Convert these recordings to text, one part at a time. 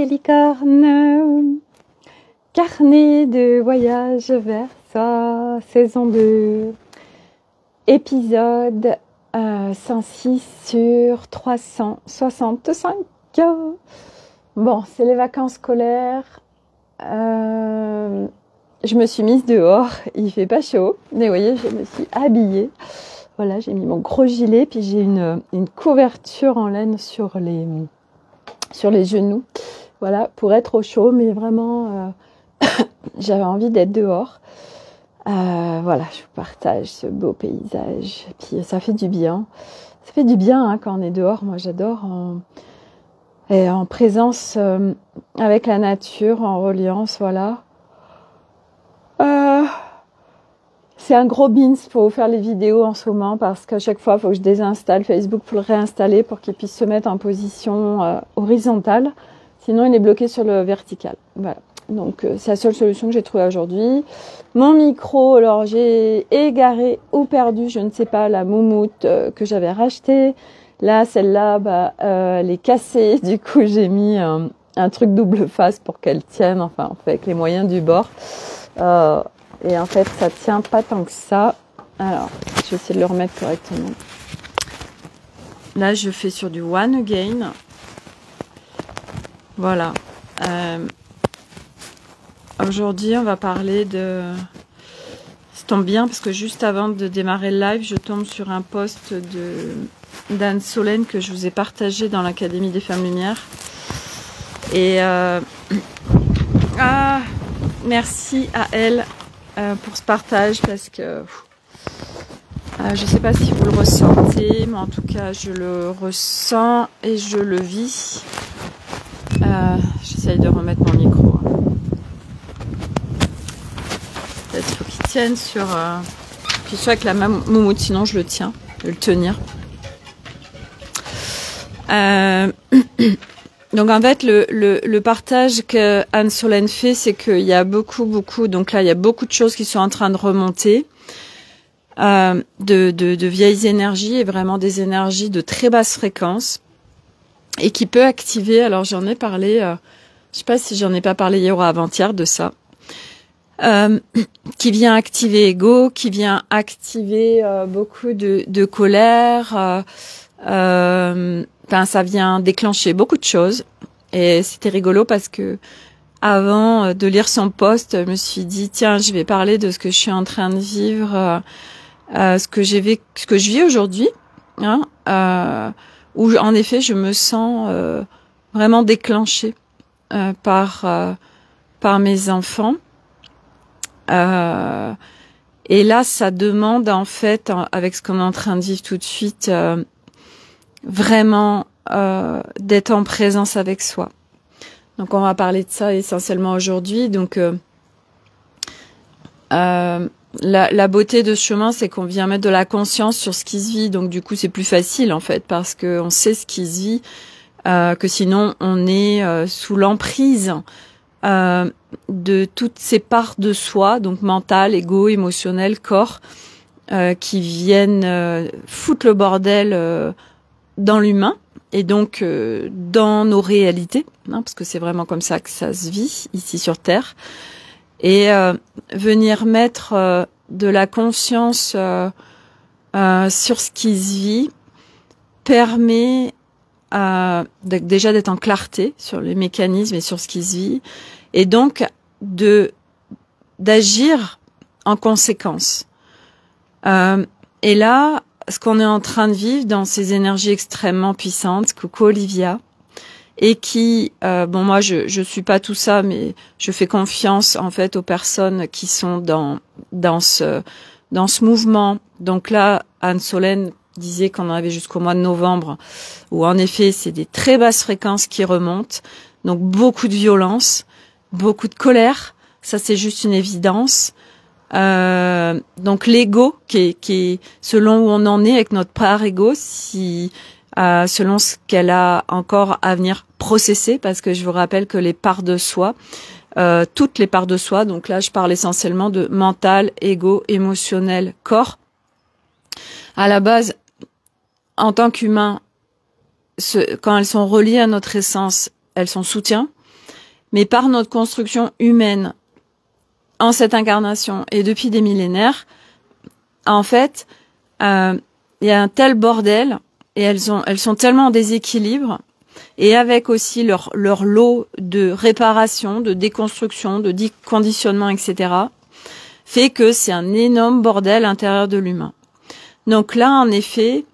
les licornes. Carnet de voyage vers soi, saison 2, épisode 106 sur 365. Bon, c'est les vacances scolaires. Je me suis mise dehors, il fait pas chaud, mais vous voyez, je me suis habillée. Voilà, j'ai mis mon gros gilet, puis j'ai une couverture en laine sur les genoux. Voilà, pour être au chaud, mais vraiment, j'avais envie d'être dehors. Voilà, je vous partage ce beau paysage. Puis ça fait du bien. Ça fait du bien hein, quand on est dehors. Moi, j'adore en présence avec la nature, en reliance, voilà. C'est un gros beans pour vous faire les vidéos en ce moment parce qu'à chaque fois, il faut que je désinstalle Facebook pour le réinstaller pour qu'il puisse se mettre en position horizontale. Sinon, il est bloqué sur le vertical. Voilà. Donc, c'est la seule solution que j'ai trouvée aujourd'hui. Mon micro, alors j'ai égaré ou perdu, je ne sais pas, la moumoute que j'avais rachetée. Là, celle-là, elle est cassée. Du coup, j'ai mis un truc double face pour qu'elle tienne. Enfin, on fait avec les moyens du bord. Et en fait, ça tient pas tant que ça. Alors, je vais essayer de le remettre correctement. Là, je fais sur du One Again. Voilà. Aujourd'hui, on va parler de... Ça tombe bien parce que juste avant de démarrer le live, je tombe sur un post d'Anne Solène que je vous ai partagé dans l'Académie des Femmes Lumière. Et merci à elle pour ce partage parce que je ne sais pas si vous le ressentez, mais en tout cas, je le ressens et je le vis. J'essaye de remettre mon micro. Peut-être qu'il faut qu'il tienne sur... Puis soit avec la moumoute, sinon je le tiens. Je vais le tenir. Donc en fait, le partage que Anne Solène fait, c'est qu'il y a beaucoup... Donc là, il y a beaucoup de choses qui sont en train de remonter. De vieilles énergies et vraiment des énergies de très basse fréquence. Et qui peut activer, alors j'en ai parlé, je sais pas si j'en ai pas parlé hier ou avant-hier de ça, qui vient activer ego, qui vient activer beaucoup de colère, ça vient déclencher beaucoup de choses. Et c'était rigolo parce que avant de lire son post, je me suis dit tiens, je vais parler de ce que je suis en train de vivre, ce que je vis aujourd'hui, hein, où en effet je me sens vraiment déclenchée par mes enfants. Et là, ça demande en fait, avec ce qu'on est en train de vivre tout de suite, vraiment d'être en présence avec soi. Donc on va parler de ça essentiellement aujourd'hui. Donc la beauté de ce chemin, c'est qu'on vient mettre de la conscience sur ce qui se vit. Donc du coup, c'est plus facile en fait, parce qu'on sait ce qui se vit, que sinon on est sous l'emprise de toutes ces parts de soi, donc mental, ego, émotionnel, corps, qui viennent foutre le bordel dans l'humain et donc dans nos réalités, hein, parce que c'est vraiment comme ça que ça se vit ici sur Terre. Et venir mettre de la conscience sur ce qui se vit permet déjà d'être en clarté sur les mécanismes et sur ce qui se vit, et donc d'agir en conséquence. Et là, ce qu'on est en train de vivre dans ces énergies extrêmement puissantes, coucou Olivia, et qui, moi je suis pas tout ça, mais je fais confiance en fait aux personnes qui sont dans ce mouvement. Donc là, Anne Solène disait qu'on en avait jusqu'au mois de novembre, où en effet c'est des très basses fréquences qui remontent, donc beaucoup de violence, beaucoup de colère, ça c'est juste une évidence. Donc l'ego qui est selon où on en est avec notre part ego, si selon ce qu'elle a encore à venir processer, parce que je vous rappelle que les parts de soi, toutes les parts de soi, donc là je parle essentiellement de mental, ego, émotionnel, corps. À la base, en tant qu'humain, quand elles sont reliées à notre essence, elles sont soutien. mais par notre construction humaine en cette incarnation et depuis des millénaires, en fait, il y a un tel bordel et elles sont tellement en déséquilibre et avec aussi leur lot de réparation, de déconstruction, de déconditionnement, etc., fait que c'est un énorme bordel à l'intérieur de l'humain. Donc là, en effet,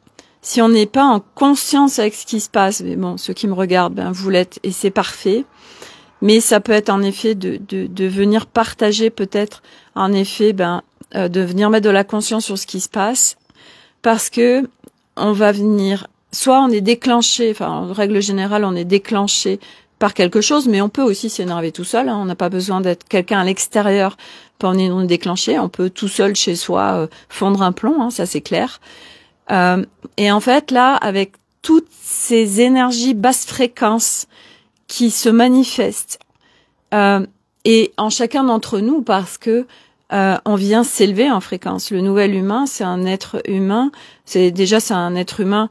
si on n'est pas en conscience avec ce qui se passe, mais bon, ceux qui me regardent, ben vous l'êtes et c'est parfait. Mais ça peut être en effet de venir partager peut-être, en effet, de venir mettre de la conscience sur ce qui se passe, parce que on va venir, soit on est déclenché, enfin en règle générale on est déclenché par quelque chose, mais on peut aussi s'énerver tout seul. Hein, on n'a pas besoin d'être quelqu'un à l'extérieur pour en être déclenché. On peut tout seul chez soi fondre un plomb, hein, ça c'est clair. Et en fait là, avec toutes ces énergies basse fréquence qui se manifestent et en chacun d'entre nous, parce que on vient s'élever en fréquence. Le nouvel humain, c'est un être humain. C'est un être humain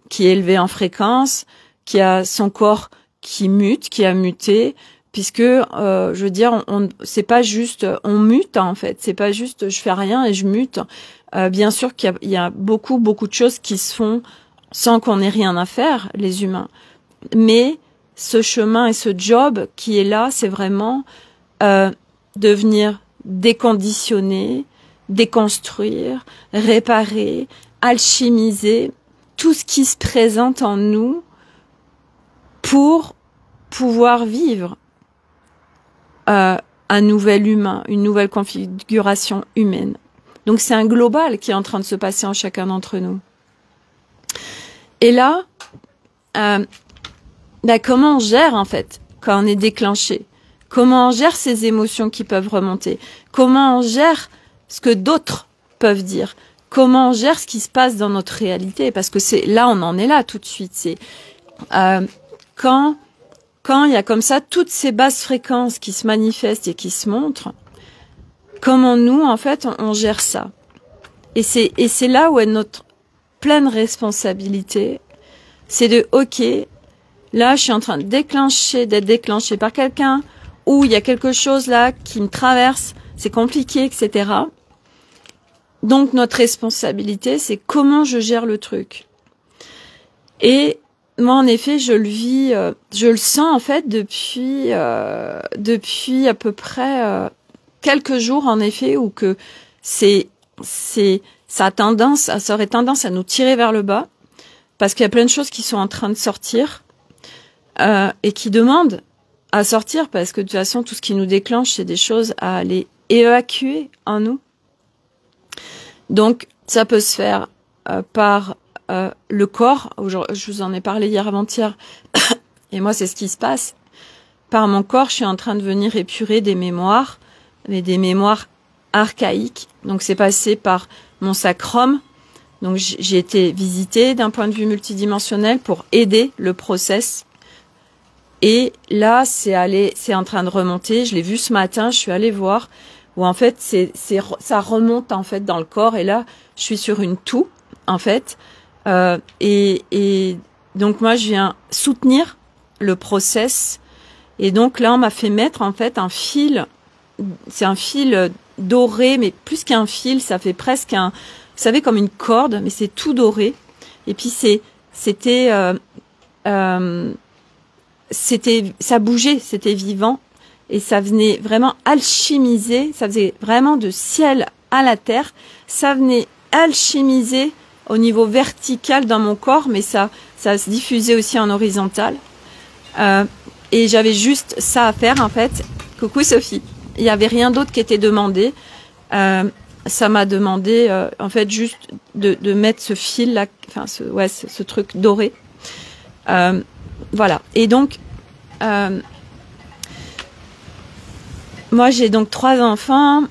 qui est élevé en fréquence, qui a son corps qui mute, qui a muté, puisque je veux dire, c'est pas juste on mute en fait. C'est pas juste je fais rien et je mute. Bien sûr qu'il y a beaucoup de choses qui se font sans qu'on ait rien à faire, les humains. Mais ce chemin et ce job qui est là, c'est vraiment de venir déconditionner, déconstruire, réparer, alchimiser tout ce qui se présente en nous pour pouvoir vivre un nouvel humain, une nouvelle configuration humaine. Donc c'est un global qui est en train de se passer en chacun d'entre nous. Et là, comment on gère en fait quand on est déclenché? Comment on gère ces émotions qui peuvent remonter? Comment on gère ce que d'autres peuvent dire? Comment on gère ce qui se passe dans notre réalité? Parce que c'est là, on en est là tout de suite. C'est quand il y a comme ça toutes ces basses fréquences qui se manifestent et qui se montrent, comment nous en fait on gère ça? Et c'est là où est notre pleine responsabilité. C'est de ok. Là, je suis en train d'être déclenché par quelqu'un, ou il y a quelque chose là qui me traverse, c'est compliqué, etc. Donc, notre responsabilité, c'est comment je gère le truc. Et moi, en effet, je le vis, je le sens en fait depuis à peu près quelques jours, en effet, où que ça aurait tendance à nous tirer vers le bas, parce qu'il y a plein de choses qui sont en train de sortir. Et qui demandent à sortir, parce que de toute façon tout ce qui nous déclenche c'est des choses à aller évacuer en nous. Donc ça peut se faire par le corps. Je vous en ai parlé hier avant-hier et moi c'est ce qui se passe. Par mon corps, je suis en train de venir épurer des mémoires, mais des mémoires archaïques. Donc c'est passé par mon sacrum. Donc j'ai été visitée d'un point de vue multidimensionnel pour aider le process. Et là, c'est en train de remonter. Je l'ai vu ce matin, je suis allée voir, où en fait, ça remonte en fait dans le corps. Et là, je suis sur une toux, en fait. Et donc moi, je viens soutenir le process. Et donc là, on m'a fait mettre en fait un fil. C'est un fil doré, mais plus qu'un fil, ça fait presque vous savez, comme une corde, mais c'est tout doré. Et puis ça bougeait, c'était vivant et ça venait vraiment alchimiser, ça faisait vraiment de ciel à la terre, ça venait alchimiser au niveau vertical dans mon corps, mais ça se diffusait aussi en horizontal. Et j'avais juste ça à faire en fait. Coucou Sophie. Il n'y avait rien d'autre qui était demandé. Ça m'a demandé en fait juste de mettre ce fil là, enfin ce truc doré. Voilà. Et donc, moi j'ai donc 3 enfants,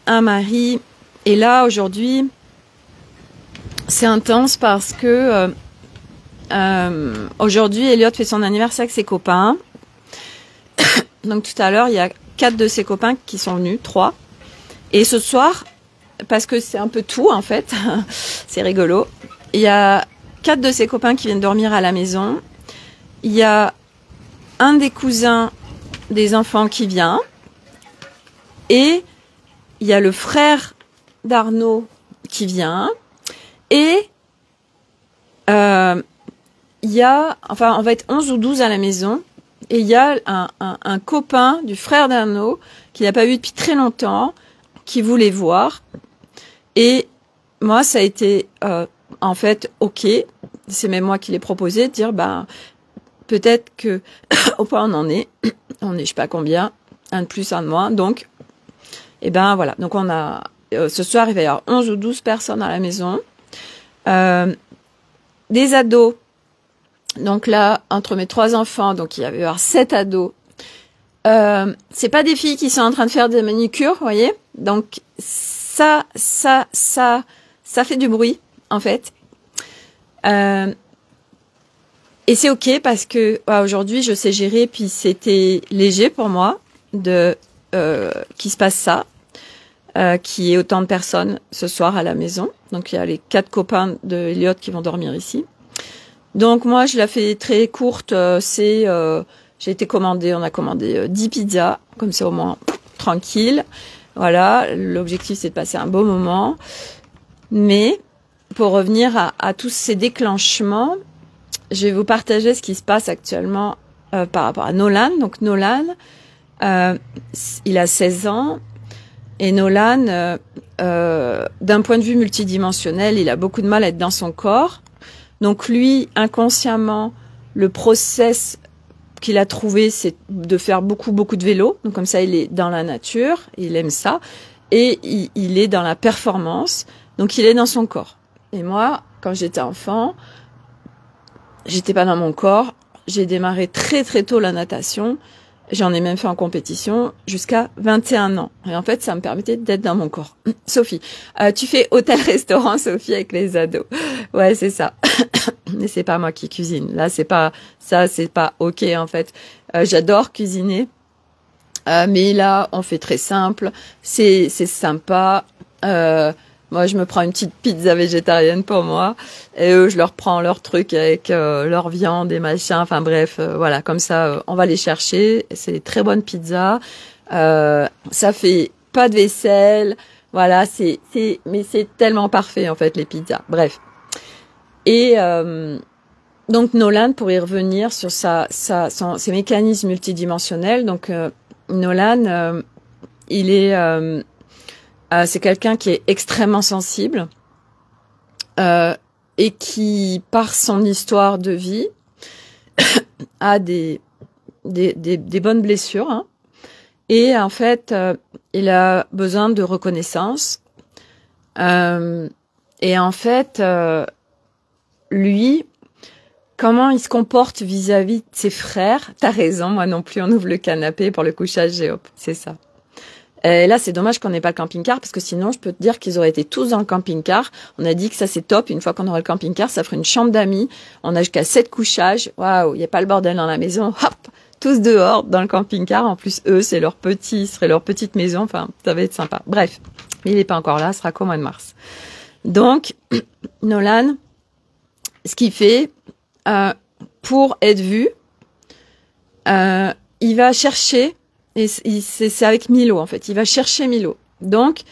un mari, et là aujourd'hui, c'est intense parce que aujourd'hui, Elliot fait son anniversaire avec ses copains. Donc tout à l'heure, il y a 4 de ses copains qui sont venus, 3. Et ce soir, parce que c'est un peu tout en fait, c'est rigolo, il y a 4 de ses copains qui viennent dormir à la maison. Il y a un des cousins des enfants qui vient. Et il y a le frère d'Arnaud qui vient. Et il y a, enfin, on va être 11 ou 12 à la maison. Et il y a un copain du frère d'Arnaud qu'il n'a pas vu depuis très longtemps, qui voulait voir. Et moi, ça a été, en fait, OK. C'est même moi qui l'ai proposé, de dire, peut-être que, au point où on est, je sais pas combien, un de plus, un de moins. Donc, voilà. Donc, on a, ce soir, il va y avoir 11 ou 12 personnes à la maison. Des ados. Donc là, entre mes 3 enfants, donc il va y avoir 7 ados. C'est pas des filles qui sont en train de faire des manicures, vous voyez. Donc ça fait du bruit, en fait. Et c'est OK parce que aujourd'hui, je sais gérer. Puis c'était léger pour moi qu'il se passe ça, qu'il y ait autant de personnes ce soir à la maison. Donc il y a les 4 copains de Elliot qui vont dormir ici. Donc moi, je la fais très courte. J'ai été commandée, on a commandé 10 pizzas, comme ça au moins tranquille. Voilà, l'objectif c'est de passer un beau moment. Mais pour revenir à tous ces déclenchements, je vais vous partager ce qui se passe actuellement par rapport à Nolan. Donc Nolan, il a 16 ans. Et Nolan, d'un point de vue multidimensionnel, il a beaucoup de mal à être dans son corps. Donc lui, inconsciemment, le process qu'il a trouvé, c'est de faire beaucoup de vélo. Donc comme ça, il est dans la nature, il aime ça. Et il est dans la performance, donc il est dans son corps. Et moi, quand j'étais enfant, j'étais pas dans mon corps. J'ai démarré très tôt la natation. J'en ai même fait en compétition jusqu'à 21 ans. Et en fait, ça me permettait d'être dans mon corps. Sophie, tu fais hôtel-restaurant, Sophie, avec les ados. Ouais, c'est ça. Mais c'est pas moi qui cuisine. Là, c'est pas OK, en fait. J'adore cuisiner. Mais là, on fait très simple. C'est sympa. Moi, je me prends une petite pizza végétarienne pour moi. Et eux, je leur prends leur truc avec leur viande et machin. Enfin bref, voilà, comme ça, on va les chercher. C'est des très bonnes pizzas. Ça fait pas de vaisselle. Voilà, mais c'est tellement parfait, en fait, les pizzas. Bref. Et donc, Nolan, pour y revenir sur ses mécanismes multidimensionnels. Donc, Nolan, il est... c'est quelqu'un qui est extrêmement sensible et qui, par son histoire de vie, a des bonnes blessures. Hein. Et en fait, il a besoin de reconnaissance. Et en fait, lui, comment il se comporte vis-à-vis de ses frères? T'as raison, moi non plus, on ouvre le canapé pour le couchage Géop, c'est ça. Et là, c'est dommage qu'on n'ait pas le camping-car parce que sinon, je peux te dire qu'ils auraient été tous dans le camping-car. On a dit que ça, c'est top. Une fois qu'on aura le camping-car, ça ferait une chambre d'amis. On a jusqu'à 7 couchages. Waouh, il n'y a pas le bordel dans la maison. Hop, tous dehors dans le camping-car. En plus, eux, c'est ce serait leur petite maison. Enfin, ça va être sympa. Bref, mais il n'est pas encore là. Ce sera qu'au mois de mars. Donc, Nolan, ce qu'il fait, pour être vu, il va chercher... Et c'est avec Milo, en fait. Il va chercher Milo. Donc,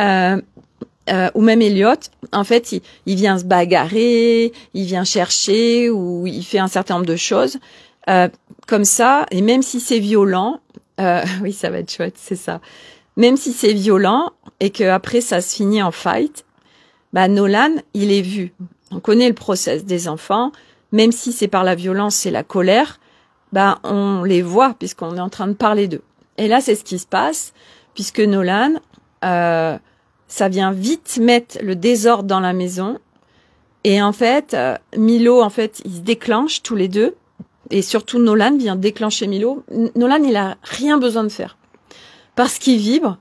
ou même Elliot, en fait, il vient se bagarrer, il vient chercher, ou il fait un certain nombre de choses. Comme ça, et même si c'est violent, oui, ça va être chouette, c'est ça. Même si c'est violent, et qu'après, ça se finit en fight, Nolan, il est vu. On connaît le process des enfants. Même si c'est par la violence, c'est la colère, on les voit, puisqu'on est en train de parler d'eux. Et là, c'est ce qui se passe, puisque Nolan, ça vient vite mettre le désordre dans la maison. Et en fait, Milo, en fait, ils se déclenchent tous les deux. Et surtout, Nolan vient déclencher Milo. Nolan, il a rien besoin de faire. Parce qu'il vibre,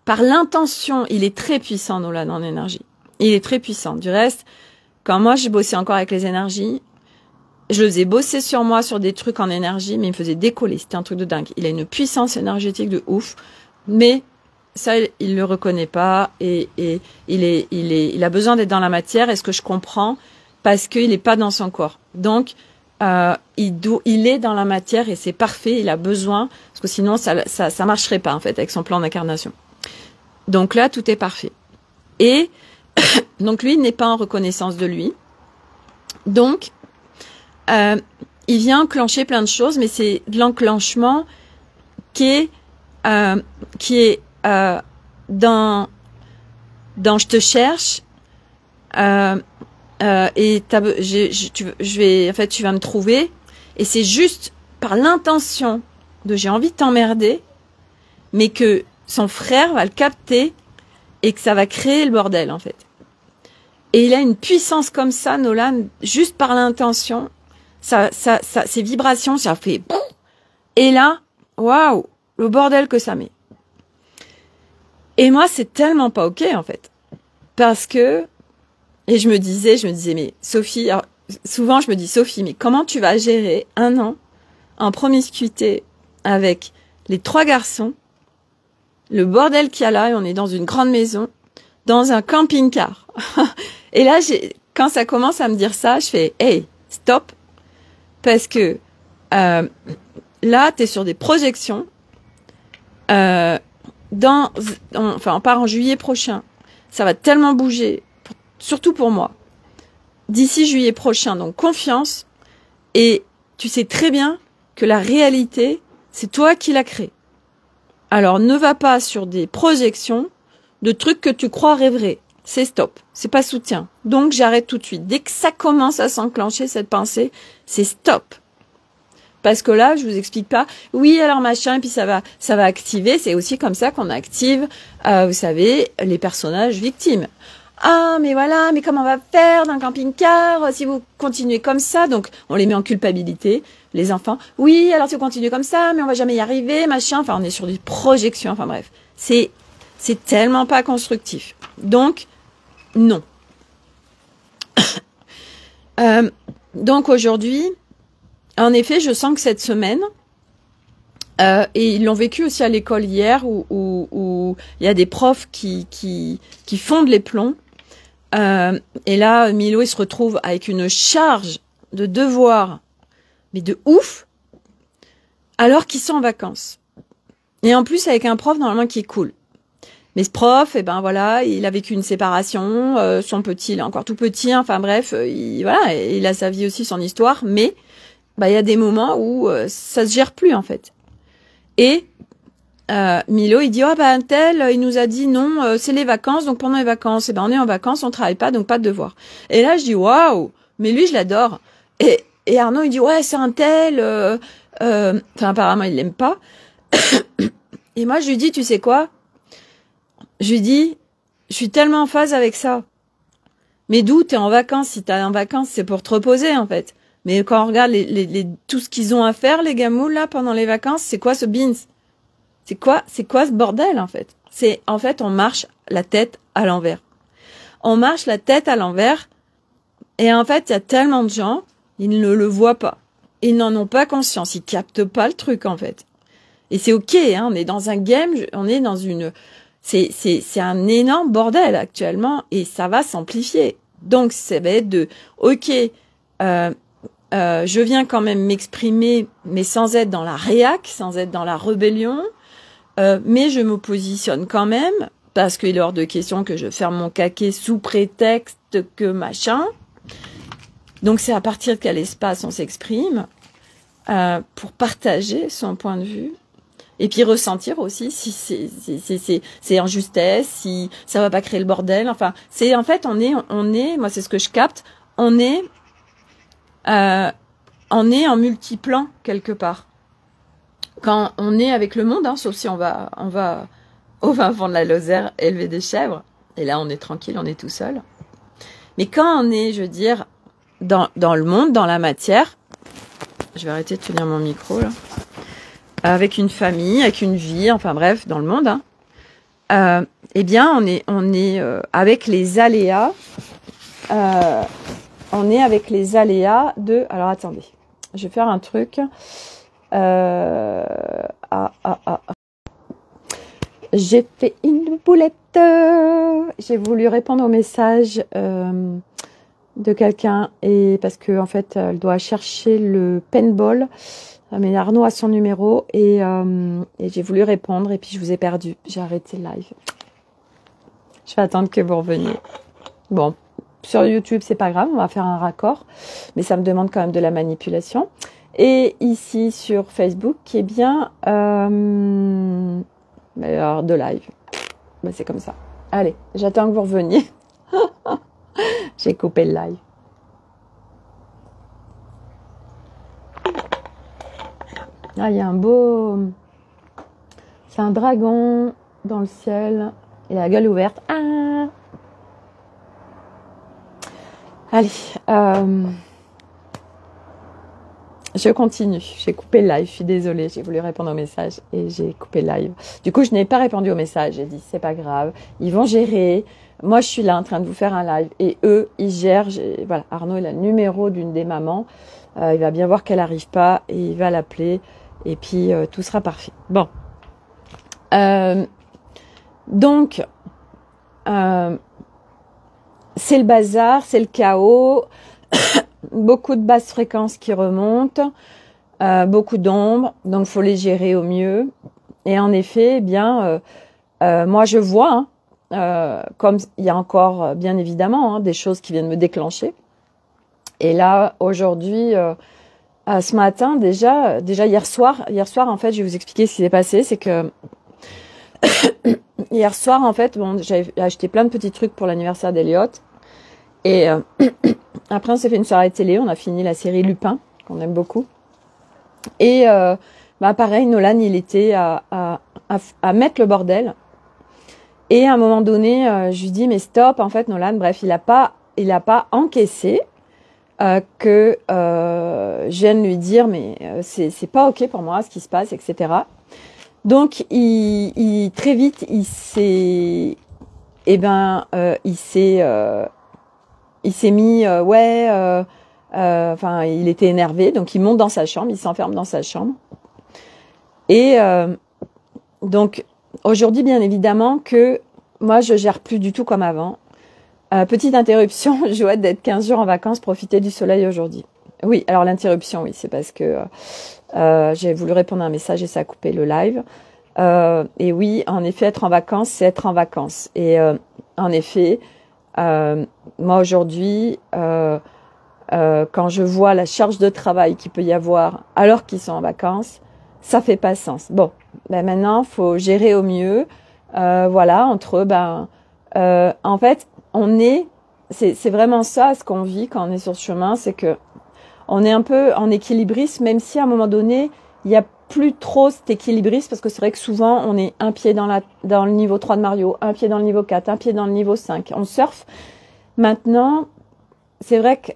par l'intention, il est très puissant, Nolan, en énergie. Il est très puissant. Du reste, quand moi, je bossais encore avec les énergies, je le faisais bosser sur moi, sur des trucs en énergie, mais il me faisait décoller. C'était un truc de dingue. Il a une puissance énergétique de ouf, mais ça, il le reconnaît pas et il a besoin d'être dans la matière. Et ce que je comprends, parce qu'il est pas dans son corps. Donc, il est dans la matière et c'est parfait, il a besoin, parce que sinon ça marcherait pas en fait avec son plan d'incarnation. Donc là, tout est parfait. Et donc lui, il n'est pas en reconnaissance de lui. Donc, il vient enclencher plein de choses, mais c'est de l'enclenchement qui est dans je te cherche et en fait tu vas me trouver, et c'est juste par l'intention de j'ai envie de t'emmerder, mais que son frère va le capter et que ça va créer le bordel en fait. Et il a une puissance comme ça, Nolan, juste par l'intention, ces vibrations, ça fait boum. Et là, waouh, le bordel que ça met. Et moi, c'est tellement pas ok en fait, parce que et je me disais, mais Sophie, alors, souvent je me dis Sophie, mais comment tu vas gérer 1 an en promiscuité avec les 3 garçons, le bordel qu'il y a là, et on est dans une grande maison, dans un camping-car. Et là, quand ça commence à me dire ça, je fais hey, stop, parce que là, t'es sur des projections. On part en juillet prochain. Ça va tellement bouger, surtout pour moi. D'ici juillet prochain, donc confiance. Et tu sais très bien que la réalité, c'est toi qui l'as créée. Alors ne va pas sur des projections de trucs que tu crois rêver. C'est stop. C'est pas soutien. Donc j'arrête tout de suite. Dès que ça commence à s'enclencher, cette pensée, c'est stop. Parce que là, je vous explique pas, oui, alors machin, et puis ça va activer. C'est aussi comme ça qu'on active, vous savez, les personnages victimes. Ah, mais voilà, mais comment on va faire dans le camping-car si vous continuez comme ça? Donc, on les met en culpabilité, les enfants. Oui, alors si vous continuez comme ça, mais on va jamais y arriver, machin. Enfin, on est sur des projections. Enfin bref, c'est tellement pas constructif. Donc, non. Donc aujourd'hui, en effet, je sens que cette semaine, et ils l'ont vécu aussi à l'école hier, où il y a des profs qui fondent les plombs. Et là, Milo, il se retrouve avec une charge de devoirs, mais de ouf, alors qu'ils sont en vacances. Et en plus, avec un prof, normalement, qui est cool. Mais ce prof, eh ben voilà, il a vécu une séparation, son petit, il est encore tout petit, enfin bref, il a sa vie aussi, son histoire, mais il y a des moments où ça se gère plus, en fait. Et Milo, il dit un tel, il nous a dit non, c'est les vacances, donc pendant les vacances, on est en vacances, on travaille pas, donc pas de devoirs. Et là je dis waouh, mais lui je l'adore. Et Arnaud il dit ouais c'est un tel, apparemment il l'aime pas. Et moi je lui dis tu sais quoi, je lui dis je suis tellement en phase avec ça. Mais d'où t'es en vacances? Si t'es en vacances c'est pour te reposer en fait. Mais quand on regarde tout ce qu'ils ont à faire les gamoules là pendant les vacances, c'est quoi ce beans? C'est quoi ce bordel, en fait? En fait, on marche la tête à l'envers. On marche la tête à l'envers, et en fait, il y a tellement de gens, ils ne le voient pas. Ils n'en ont pas conscience, ils captent pas le truc, en fait. Et c'est ok, hein, on est dans un game, on est dans c'est un énorme bordel, actuellement, et ça va s'amplifier. Donc, ça va être ok, je viens quand même m'exprimer, mais sans être dans la réac, sans être dans la rébellion, mais je me positionne quand même, parce qu'il est hors de question que je ferme mon caquet sous prétexte que machin. Donc c'est à partir de quel espace on s'exprime, pour partager son point de vue, et puis ressentir aussi si c'est en justesse, si ça va pas créer le bordel. Enfin, en fait, on est, moi c'est ce que je capte, on est en multiplan quelque part. Quand on est avec le monde, hein, sauf si on va au fin fond de la Lozère élever des chèvres, et là on est tranquille, on est tout seul. Mais quand on est, je veux dire, dans le monde, dans la matière, je vais arrêter de tenir mon micro là, avec une famille, avec une vie, enfin bref, dans le monde, hein, eh bien on est avec les aléas, on est avec les aléas de. Alors attendez, je vais faire un truc. J'ai fait une boulette. J'ai voulu répondre au message de quelqu'un, et parce que en fait elle doit chercher le paintball, mais Arnaud a son numéro, et j'ai voulu répondre et puis je vous ai perdu, j'ai arrêté le live. Je vais attendre que vous reveniez. Bon, sur YouTube c'est pas grave, on va faire un raccord, mais ça me demande quand même de la manipulation. Et ici sur Facebook, qui est bien alors de live, ben, c'est comme ça. Allez, j'attends que vous reveniez. J'ai coupé le live. Ah, il y a un beau... C'est un dragon dans le ciel. Il a la gueule ouverte. Ah, allez. Je continue. J'ai coupé le live. Je suis désolée. J'ai voulu répondre au message et j'ai coupé le live. Du coup, je n'ai pas répondu au message. J'ai dit, c'est pas grave. Ils vont gérer. Moi, je suis là en train de vous faire un live. Et eux, ils gèrent. Voilà. Arnaud, il a le numéro d'une des mamans. Il va bien voir qu'elle n'arrive pas et il va l'appeler. Et puis, tout sera parfait. Bon. Donc, c'est le bazar, c'est le chaos. Beaucoup de basses fréquences qui remontent, beaucoup d'ombres, donc faut les gérer au mieux. Et en effet, eh bien, moi je vois, comme il y a encore bien évidemment des choses qui viennent me déclencher. Et là, aujourd'hui, ce matin, déjà hier soir en fait, je vais vous expliquer ce qui s'est passé, c'est que hier soir en fait, bon, j'avais acheté plein de petits trucs pour l'anniversaire d'Eliott. Et après, on s'est fait une soirée télé. On a fini la série Lupin, qu'on aime beaucoup. Et pareil, Nolan, il était à mettre le bordel. Et à un moment donné, je lui dis, mais stop, en fait, Nolan, bref, il a pas encaissé que je vienne lui dire, mais c'est pas OK pour moi, ce qui se passe, etc. Donc, il très vite, il s'est mis, enfin, il était énervé, donc il monte dans sa chambre, il s'enferme dans sa chambre. Et donc, aujourd'hui, bien évidemment, que moi, je gère plus du tout comme avant. Petite interruption, je souhaite d'être 15 jours en vacances, profiter du soleil aujourd'hui. Oui, alors l'interruption, oui, c'est parce que j'ai voulu répondre à un message et ça a coupé le live. Et oui, en effet, être en vacances, c'est être en vacances. Et en effet... moi aujourd'hui, quand je vois la charge de travail qu'il peut y avoir alors qu'ils sont en vacances, ça fait pas sens. Bon, maintenant faut gérer au mieux. Voilà, entre eux, en fait, c'est vraiment ça ce qu'on vit quand on est sur ce chemin, c'est que on est un peu en équilibrisme, même si à un moment donné il y a plus trop cet équilibrisme, parce que c'est vrai que souvent on est un pied dans le niveau 3 de Mario, un pied dans le niveau 4, un pied dans le niveau 5. On surfe. Maintenant, c'est vrai que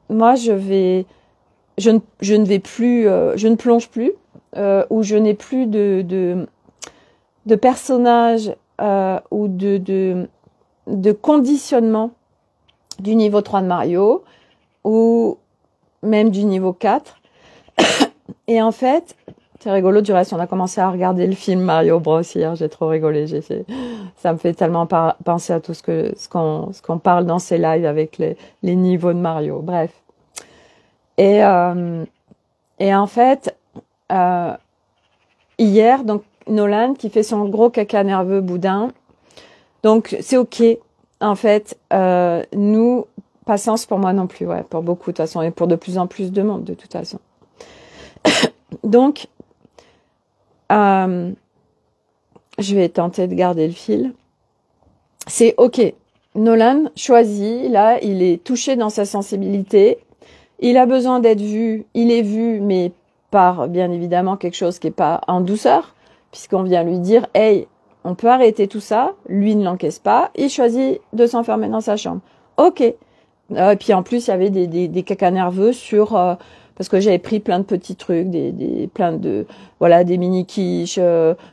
moi je ne plonge plus, ou je n'ai plus de personnages ou de conditionnement du niveau 3 de Mario, ou même du niveau 4. Et en fait, c'est rigolo, du reste, on a commencé à regarder le film Mario Bros hier, j'ai trop rigolé, ça me fait tellement penser à tout ce qu'on parle dans ces lives avec les niveaux de Mario, bref. Et en fait, hier, donc Nolan qui fait son gros caca nerveux boudin, donc c'est OK, en fait, nous, patience pour moi non plus, ouais, pour beaucoup de toute façon, et pour de plus en plus de monde de toute façon. Donc, je vais tenter de garder le fil. C'est OK. Nolan choisit, là, il est touché dans sa sensibilité. Il a besoin d'être vu. Il est vu, mais par, bien évidemment, quelque chose qui n'est pas en douceur, puisqu'on vient lui dire, hey, on peut arrêter tout ça. Lui ne l'encaisse pas. Il choisit de s'enfermer dans sa chambre. OK. Et puis, en plus, il y avait des cacas nerveux sur... parce que j'avais pris plein de petits trucs, plein de, voilà, des mini quiches,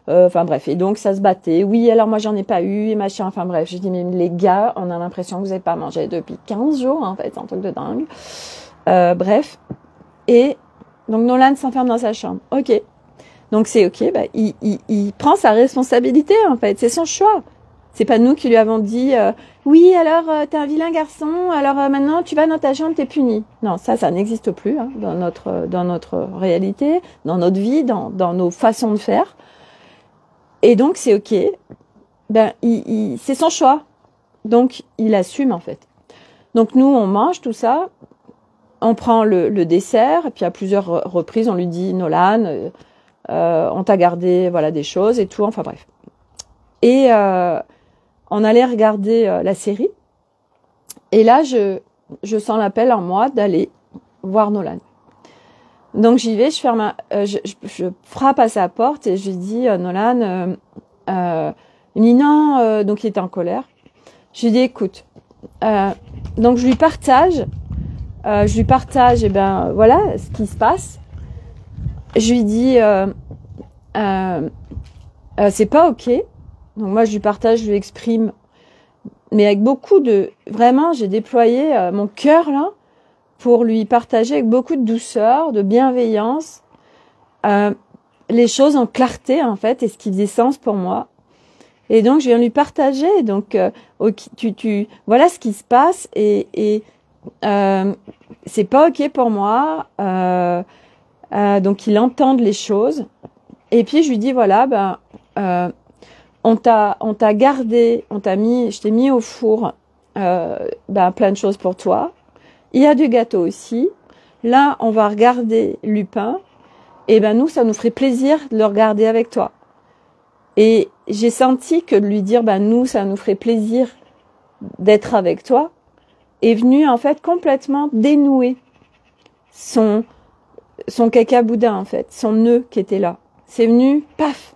enfin bref. Et donc, ça se battait. Oui, alors moi, j'en ai pas eu, et machin, enfin bref. Je dis, mais les gars, on a l'impression que vous n'avez pas mangé depuis 15 jours, en fait, c'est un truc de dingue. Bref. Et donc, Nolan s'enferme dans sa chambre. OK. Donc, c'est OK, il prend sa responsabilité, en fait. C'est son choix. C'est pas nous qui lui avons dit oui, alors t'es un vilain garçon, alors maintenant tu vas dans ta chambre, t'es puni. Non, ça n'existe plus hein, dans notre réalité, dans notre vie, dans nos façons de faire. Et donc c'est ok. Ben c'est son choix. Donc il assume en fait. Donc nous on mange tout ça, on prend le dessert, et puis à plusieurs reprises on lui dit Nolan, on t'a gardé voilà des choses et tout, enfin bref. Et on allait regarder la série. Et là, je sens l'appel en moi d'aller voir Nolan. Donc j'y vais, je frappe à sa porte et je lui dis Nolan, il me dit non, donc il était en colère. Je lui dis écoute, donc je lui partage, et ben voilà ce qui se passe. Je lui dis c'est pas ok. Donc moi je lui partage, je lui exprime, mais avec beaucoup de... Vraiment, j'ai déployé mon cœur là pour lui partager avec beaucoup de douceur, de bienveillance, les choses en clarté en fait, et ce qui faisait sens pour moi. Et donc je viens lui partager, donc voilà ce qui se passe, et c'est pas ok pour moi, donc il entende les choses. Et puis je lui dis voilà, on t'a gardé, je t'ai mis au four, plein de choses pour toi. Il y a du gâteau aussi. Là, on va regarder Lupin. Et ben nous, ça nous ferait plaisir de le regarder avec toi. Et j'ai senti que de lui dire, nous, ça nous ferait plaisir d'être avec toi, est venu en fait complètement dénouer son caca boudin en fait, son nœud qui était là. C'est venu, paf.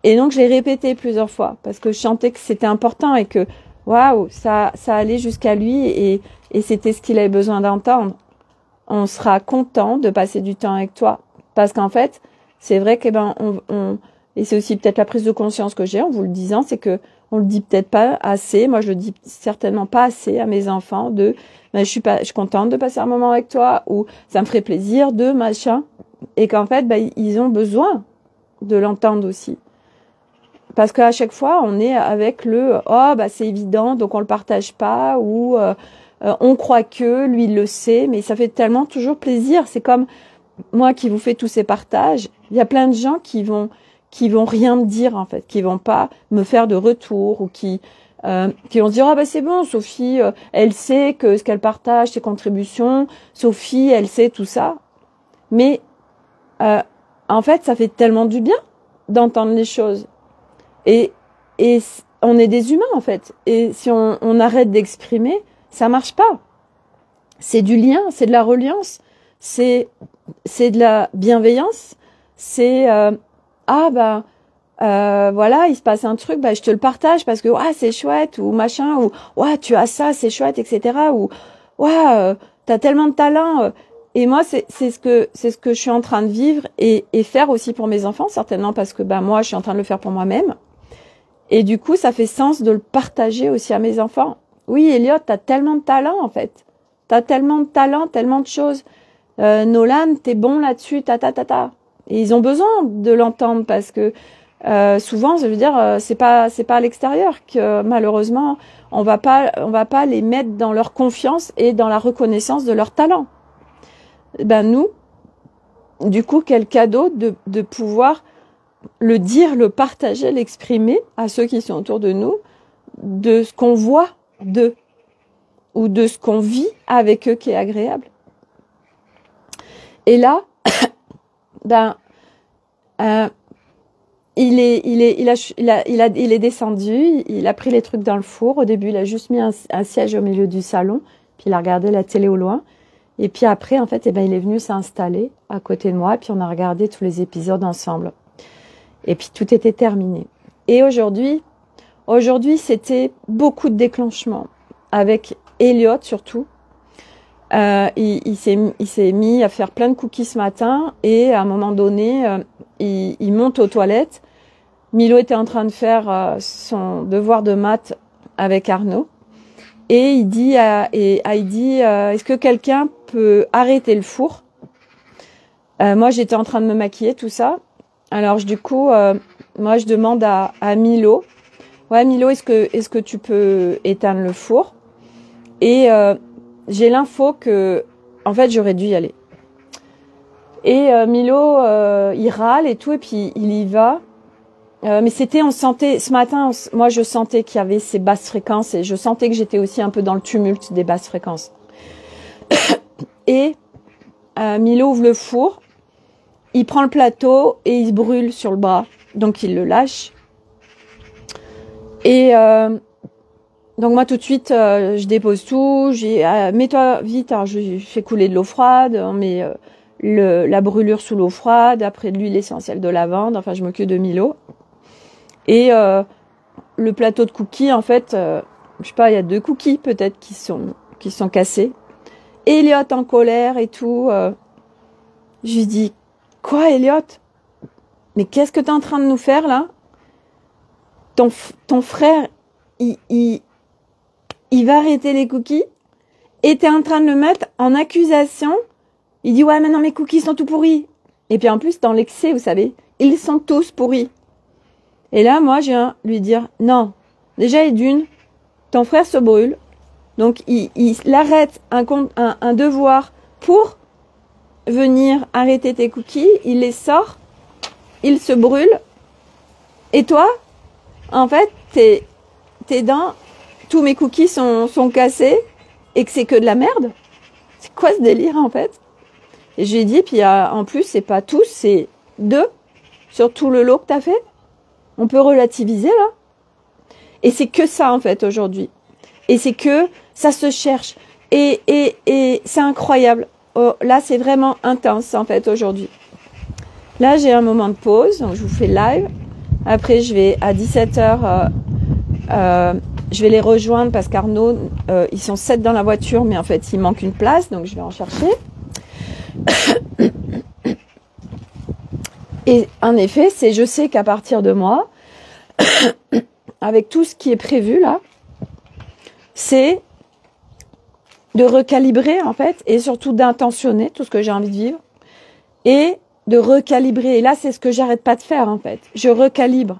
Et donc, je l'ai répété plusieurs fois parce que je sentais que c'était important et que, waouh, ça allait jusqu'à lui et c'était ce qu'il avait besoin d'entendre. On sera content de passer du temps avec toi. Parce qu'en fait, c'est vrai que, et c'est aussi peut-être la prise de conscience que j'ai en vous le disant, c'est que on le dit peut-être pas assez. Moi, je le dis certainement pas assez à mes enfants je suis contente de passer un moment avec toi, ou ça me ferait plaisir de machin. Et qu'en fait, ils ont besoin de l'entendre aussi. Parce qu'à chaque fois, on est avec c'est évident, donc on le partage pas, ou on croit que lui il le sait, mais ça fait tellement toujours plaisir. C'est comme moi qui vous fais tous ces partages. Il y a plein de gens qui vont rien me dire en fait, qui vont pas me faire de retour, ou qui vont se dire c'est bon, Sophie, elle sait que ce qu'elle partage, ses contributions, Sophie, elle sait tout ça. Mais en fait, ça fait tellement du bien d'entendre les choses. Et on est des humains en fait. Et si on arrête d'exprimer, ça marche pas. C'est du lien, c'est de la reliance, c'est de la bienveillance. C'est voilà, il se passe un truc, je te le partage parce que c'est chouette, ou machin, ou tu as ça, c'est chouette, etc. Ou t'as tellement de talent. Et moi, c'est ce que je suis en train de vivre et faire aussi pour mes enfants, certainement parce que moi, je suis en train de le faire pour moi-même. Et du coup, ça fait sens de le partager aussi à mes enfants. Oui, Elliot, t'as tellement de talent, en fait. T'as tellement de talent, tellement de choses. Nolan, t'es bon là-dessus, Et ils ont besoin de l'entendre parce que souvent, je veux dire, c'est pas à l'extérieur que malheureusement, on va pas les mettre dans leur confiance et dans la reconnaissance de leur talent. Nous, du coup, quel cadeau de pouvoir le dire, le partager, l'exprimer à ceux qui sont autour de nous, de ce qu'on voit d'eux, ou de ce qu'on vit avec eux qui est agréable. Et là, il est descendu, il a pris les trucs dans le four. Au début, il a juste mis un siège au milieu du salon, puis il a regardé la télé au loin. Et puis après, en fait, il est venu s'installer à côté de moi, puis on a regardé tous les épisodes ensemble. Et puis tout était terminé. Et aujourd'hui, c'était beaucoup de déclenchements, avec Elliot surtout. Il s'est mis à faire plein de cookies ce matin, et à un moment donné, il monte aux toilettes. Milo était en train de faire son devoir de maths avec Arnaud. Et il dit à Heidi, est-ce que quelqu'un peut arrêter le four? Moi, j'étais en train de me maquiller, tout ça. Alors, du coup, moi, je demande à Milo, ouais Milo, est-ce que tu peux éteindre le four? Et j'ai l'info que en fait j'aurais dû y aller. Et Milo il râle et tout, et puis il y va. Mais on sentait ce matin, moi je sentais qu'il y avait ces basses fréquences, et je sentais que j'étais aussi un peu dans le tumulte des basses fréquences. Et Milo ouvre le four, il prend le plateau et il se brûle sur le bras, donc il le lâche. Et donc moi tout de suite je dépose tout, mets-toi vite, alors je fais couler de l'eau froide, on met la brûlure sous l'eau froide, après de l'huile essentielle de lavande, enfin je m'occupe de Milo. Et le plateau de cookies, en fait, je sais pas, il y a 2 cookies peut-être qui sont cassés. Elliot en colère et tout. Je lui dis, quoi Elliot? Mais qu'est-ce que t'es en train de nous faire là? Ton frère, il va arrêter les cookies et t'es en train de le mettre en accusation. Il dit, ouais mais non, mes cookies sont tout pourris. Et puis en plus, dans l'excès, vous savez, ils sont tous pourris. Et là, moi, je viens lui dire, non, déjà et d'une, ton frère se brûle, donc il arrête un devoir pour venir arrêter tes cookies, il les sort, il se brûle, et toi, en fait, tes dents, tous mes cookies sont cassés, et que c'est que de la merde. C'est quoi ce délire, en fait? Et je lui ai dit, puis en plus, c'est pas tous, c'est 2 sur tout le lot que t'as fait. On peut relativiser, là. Et c'est que ça, en fait, aujourd'hui. Et c'est que ça se cherche. Et c'est incroyable. Oh, là, c'est vraiment intense, en fait, aujourd'hui. Là, j'ai un moment de pause. Donc, je vous fais live. Après, je vais à 17h, je vais les rejoindre parce qu'Arnaud, ils sont 7 dans la voiture, mais en fait, il manque une place. Donc, je vais en chercher. Et en effet, je sais qu'à partir de moi, avec tout ce qui est prévu là, c'est de recalibrer en fait, et surtout d'intentionner tout ce que j'ai envie de vivre, et de recalibrer. Et là, c'est ce que j'arrête pas de faire en fait. Je recalibre.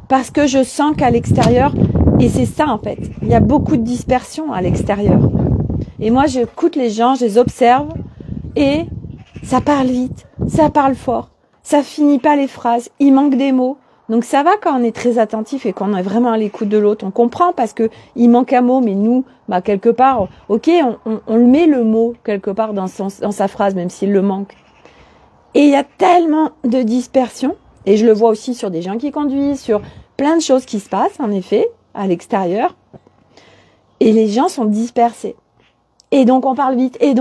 Parce que je sens qu'à l'extérieur, et c'est ça en fait, il y a beaucoup de dispersion à l'extérieur. Et moi, j'écoute les gens, je les observe, et ça parle vite, ça parle fort. Ça finit pas les phrases, il manque des mots. Donc ça va quand on est très attentif et qu'on est vraiment à l'écoute de l'autre. On comprend parce que il manque un mot, mais nous, bah quelque part, ok, on le met le mot quelque part dans sa phrase, même s'il le manque. Et il y a tellement de dispersion, et je le vois aussi sur des gens qui conduisent, sur plein de choses qui se passent, en effet, à l'extérieur. Et les gens sont dispersés. Et donc on parle vite, et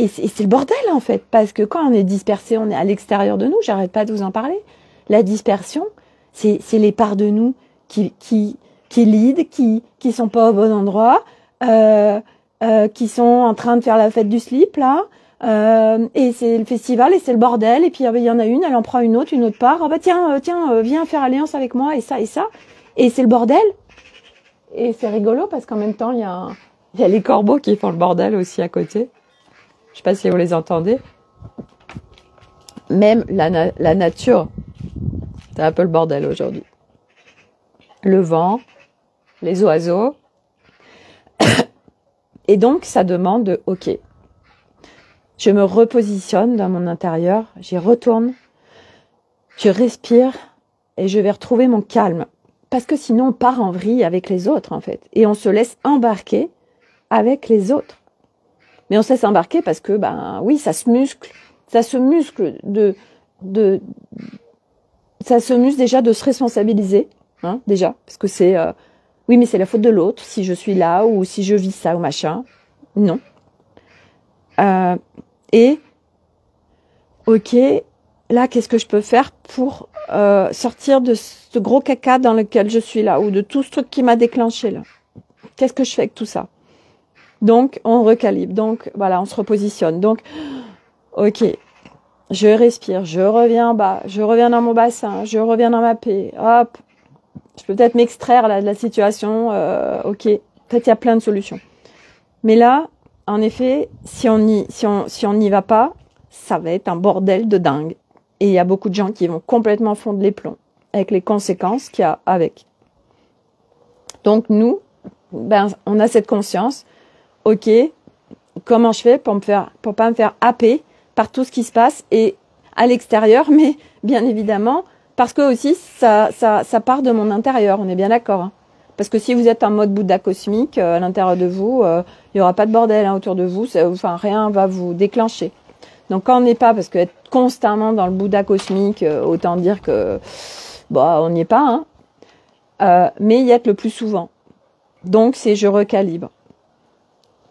c'est le bordel en fait, parce que quand on est dispersé, on est à l'extérieur de nous, j'arrête pas de vous en parler. La dispersion, c'est les parts de nous qui lead, qui sont pas au bon endroit, qui sont en train de faire la fête du slip là, et c'est le festival et c'est le bordel, et puis il y en a une, elle en prend une autre part, ah bah tiens, viens faire alliance avec moi, et ça, et c'est le bordel. Et c'est rigolo parce qu'en même temps il y a les corbeaux qui font le bordel aussi à côté. Je sais pas si vous les entendez. Même la nature, c'est un peu le bordel aujourd'hui. Le vent, les oiseaux. Et donc, ça demande de, ok, je me repositionne dans mon intérieur, j'y retourne, je respire et je vais retrouver mon calme. Parce que sinon, on part en vrille avec les autres, en fait. Et on se laisse embarquer avec les autres. Mais on se laisse embarquer parce que, ben oui, ça se muscle déjà de se responsabiliser, hein, déjà, parce que c'est, oui, mais c'est la faute de l'autre si je suis là ou si je vis ça ou machin. Non. Et, ok, là, qu'est-ce que je peux faire pour sortir de ce gros caca dans lequel je suis là, ou de tout ce truc qui m'a déclenché là? Qu'est-ce que je fais avec tout ça? Donc, on recalibre. Donc, voilà, on se repositionne. Donc, ok, je respire, je reviens en bas, je reviens dans mon bassin, je reviens dans ma paix. Hop, je peux peut-être m'extraire là de la situation. Ok, peut-être il y a plein de solutions. Mais là, en effet, si on n'y va pas, ça va être un bordel de dingue. Et il y a beaucoup de gens qui vont complètement fondre les plombs avec les conséquences qu'il y a avec. Donc nous, ben, on a cette conscience. Ok, comment je fais pour pas me faire happer par tout ce qui se passe et à l'extérieur, mais bien évidemment, parce que aussi ça part de mon intérieur. On est bien d'accord. Hein. Parce que si vous êtes en mode Bouddha cosmique à l'intérieur de vous, il y aura pas de bordel autour de vous. Enfin, rien va vous déclencher. Donc quand on n'est pas, parce qu'être constamment dans le Bouddha cosmique, autant dire que bah on n'y est pas. Hein. Mais y être le plus souvent. Donc c'est je recalibre.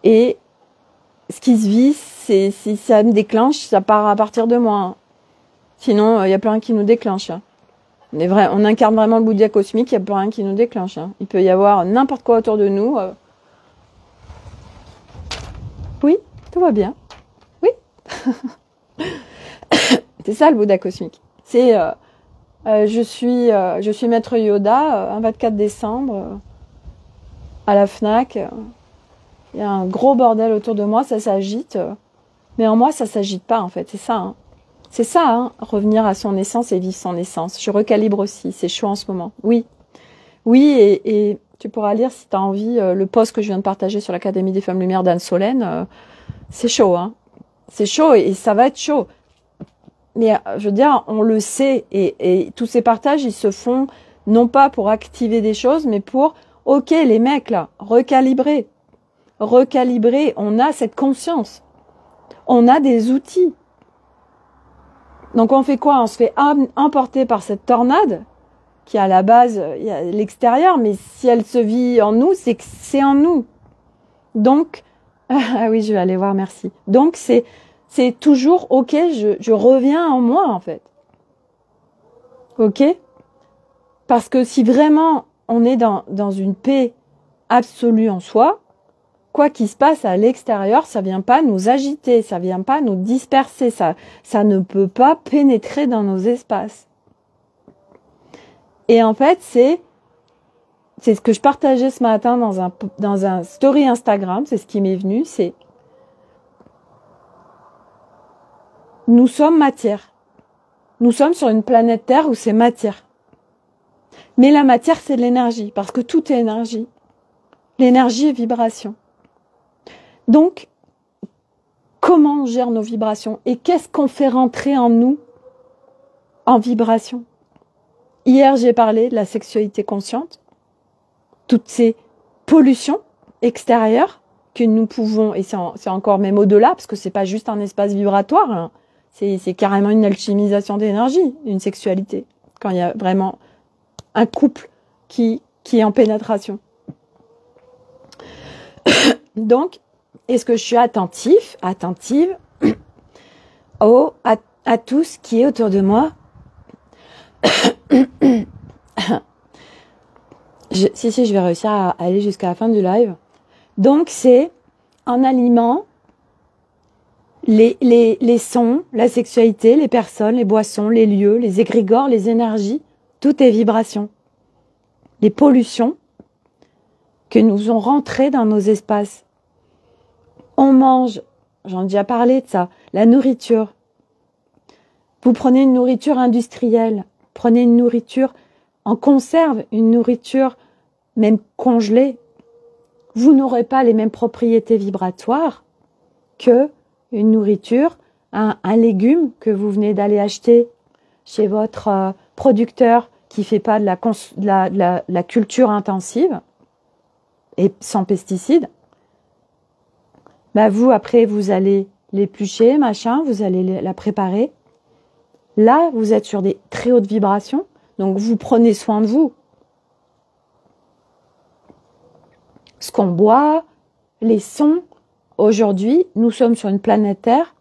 Et ce qui se vit, c'est si ça me déclenche, ça part à partir de moi. Hein. Sinon, il y a plus rien qui nous déclenche. Hein. On incarne vraiment le Bouddha cosmique, il n'y a plus rien qui nous déclenche. Hein. Il peut y avoir n'importe quoi autour de nous. Oui, tout va bien. Oui. C'est ça le Bouddha cosmique. C'est je suis maître Yoda, un 24 décembre, à la Fnac. Il y a un gros bordel autour de moi, ça s'agite. Mais en moi, ça s'agite pas, en fait. C'est ça. Hein. C'est ça, hein, revenir à son essence et vivre son essence. Je recalibre aussi, c'est chaud en ce moment. Oui. Oui, et tu pourras lire si tu as envie le post que je viens de partager sur l'Académie des Femmes Lumière d'Anne Solène. C'est chaud, hein. C'est chaud et ça va être chaud. Mais je veux dire, on le sait et tous ces partages, ils se font non pas pour activer des choses, mais pour, ok, les mecs là, recalibrer, on a cette conscience, on a des outils. Donc on fait quoi? On se fait emporter par cette tornade qui à la base, il y a l'extérieur, mais si elle se vit en nous, c'est que c'est en nous. Donc, ah oui, je vais aller voir, merci. Donc c'est toujours, ok, je reviens en moi en fait. Ok? Parce que si vraiment on est dans une paix absolue en soi, quoi qu'il se passe à l'extérieur, ça vient pas nous agiter, ça vient pas nous disperser, ça ne peut pas pénétrer dans nos espaces. Et en fait, c'est ce que je partageais ce matin dans un story Instagram, c'est ce qui m'est venu, c'est nous sommes matière. Nous sommes sur une planète Terre où c'est matière. Mais la matière, c'est de l'énergie, parce que tout est énergie. L'énergie est vibration. Donc, comment on gère nos vibrations et qu'est-ce qu'on fait rentrer en nous en vibration? Hier, j'ai parlé de la sexualité consciente, toutes ces pollutions extérieures que nous pouvons, et c'est encore même au-delà, parce que c'est pas juste un espace vibratoire, hein, c'est carrément une alchimisation d'énergie, une sexualité, quand il y a vraiment un couple qui est en pénétration. Donc, est-ce que je suis attentive à tout ce qui est autour de moi? Si, je vais réussir à aller jusqu'à la fin du live. Donc, c'est en aliment les sons, la sexualité, les personnes, les boissons, les lieux, les égrégores, les énergies, tout est vibration. Les pollutions que nous ont rentrées dans nos espaces. On mange, j'en ai déjà parlé de ça, la nourriture. Vous prenez une nourriture industrielle, prenez une nourriture en conserve, une nourriture même congelée. Vous n'aurez pas les mêmes propriétés vibratoires que une nourriture, un légume que vous venez d'aller acheter chez votre producteur qui fait pas de la culture intensive et sans pesticides. Bah vous, après, vous allez l'éplucher, machin, vous allez la préparer. Là, vous êtes sur des très hautes vibrations, donc vous prenez soin de vous. Ce qu'on boit, les sons. Aujourd'hui, nous sommes sur une planète Terre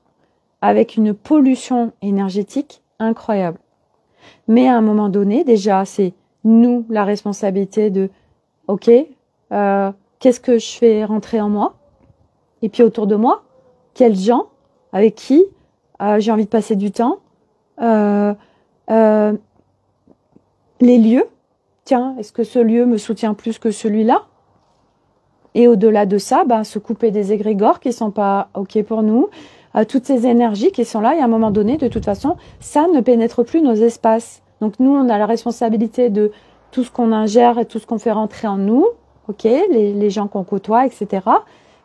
avec une pollution énergétique incroyable. Mais à un moment donné, déjà, c'est nous la responsabilité de « Ok, qu'est-ce que je fais rentrer en moi ?» Et puis autour de moi, quels gens, avec qui j'ai envie de passer du temps, les lieux, tiens, est-ce que ce lieu me soutient plus que celui-là? Et au-delà de ça, se couper des égrégores qui sont pas ok pour nous, toutes ces énergies qui sont là, et à un moment donné, de toute façon, ça ne pénètre plus nos espaces. Donc nous, on a la responsabilité de tout ce qu'on ingère et tout ce qu'on fait rentrer en nous, ok, les gens qu'on côtoie, etc.